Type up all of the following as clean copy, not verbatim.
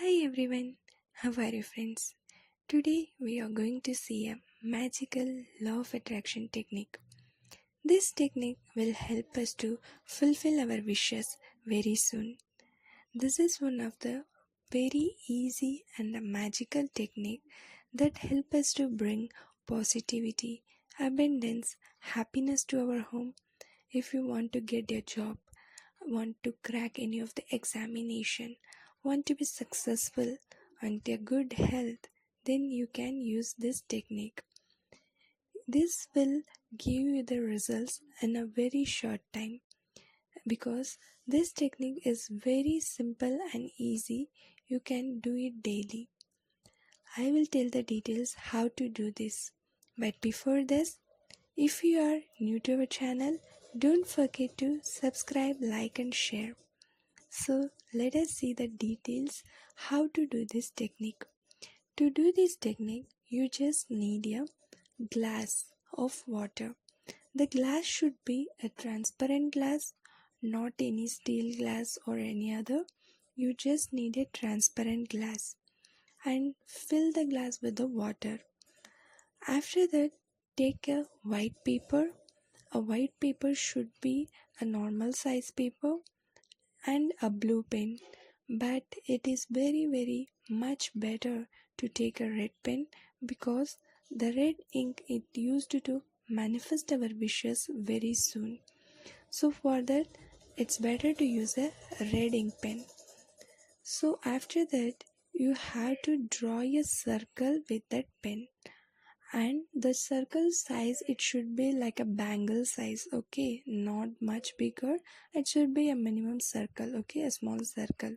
Hi everyone, how are you friends? Today we are going to see a magical law of attraction technique. This technique will help us to fulfill our wishes very soon. This is one of the very easy and a magical technique that help us to bring positivity, abundance, happiness to our home. If you want to get a job, want to crack any of the examination, want to be successful, want a good health, then you can use this technique. This will give you the results in a very short time because this technique is very simple and easy. You can do it daily. I will tell the details how to do this. But before this, if you are new to our channel, don't forget to subscribe, like and share. So let us see the details how to do this technique. To do this technique, you just need a glass of water. The glass should be a transparent glass, not any steel glass or any other. You just need a transparent glass and fill the glass with the water. After that, take a white paper. A white paper should be a normal size paper and a blue pen, but it is very much better to take a red pen because the red ink is used to manifest our wishes very soon. So for that, it's better to use a red ink pen. So after that, you have to draw a circle with that pen, and the circle size, it should be like a bangle size, okay, not much bigger. It should be a minimum circle, okay, a small circle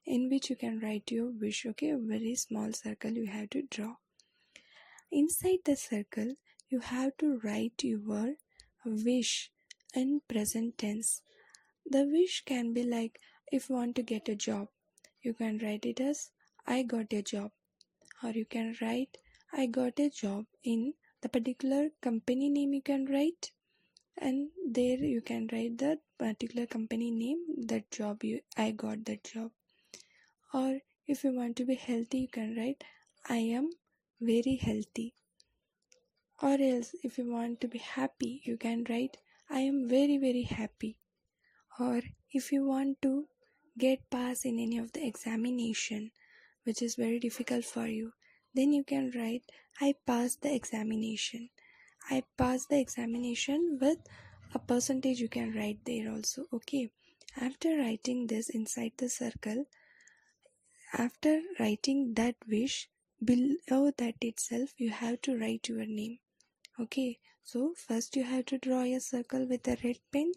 in which you can write your wish, okay, a very small circle you have to draw. Inside the circle, you have to write your wish in present tense. The wish can be like, if you want to get a job, you can write it as I got a job, or you can write I got a job in the particular company name. You can write, and there you can write the particular company name, that job I got that job. Or if you want to be healthy, you can write I am very healthy. Or else if you want to be happy, you can write I am very happy. Or if you want to get pass in any of the examination which is very difficult for you, then you can write I passed the examination. I passed the examination with a percentage, you can write there also, okay. After writing this inside the circle, after writing that wish, below that itself you have to write your name, okay. So first you have to draw a circle with a red pen,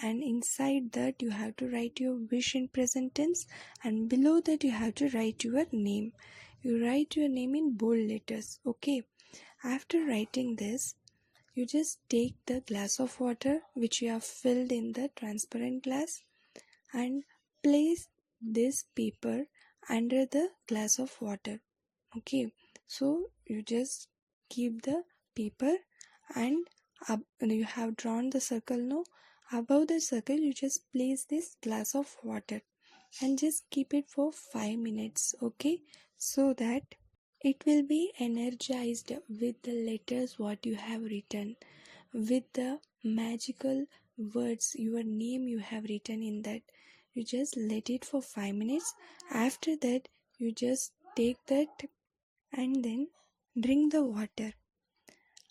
and inside that you have to write your wish in present tense, and below that you have to write your name. You write your name in bold letters, okay. After writing this, you just take the glass of water which you have filled in the transparent glass and place this paper under the glass of water, okay. So you just keep the paper, and you have drawn the circle now. Above the circle you just place this glass of water and just keep it for 5 minutes, okay, so that it will be energized with the letters what you have written, with the magical words, your name you have written in that. You just let it for 5 minutes. After that, you just take that and then drink the water.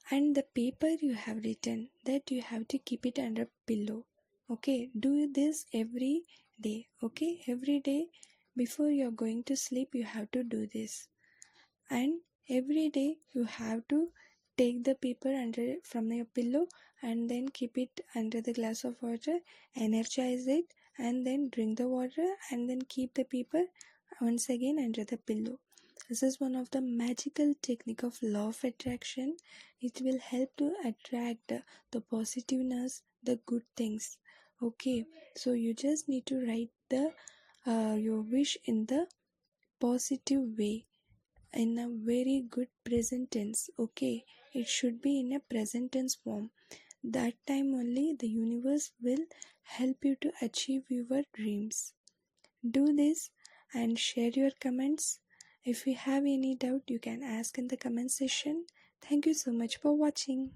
And the paper you have written, that you have to keep it under pillow, okay. Do this every day, okay. Every day before you are going to sleep, you have to do this. And every day you have to take the paper under from your pillow and then keep it under the glass of water, energize it, and then drink the water, and then keep the paper once again under the pillow. This is one of the magical technique of law of attraction. It will help to attract the positiveness, the good things, okay. So you just need to write the your wish in the positive way, in a very good present tense, okay. It should be in a present tense form. That time only the universe will help you to achieve your dreams. Do this, and share your comments. If you have any doubt, you can ask in the comment section. Thank you so much for watching.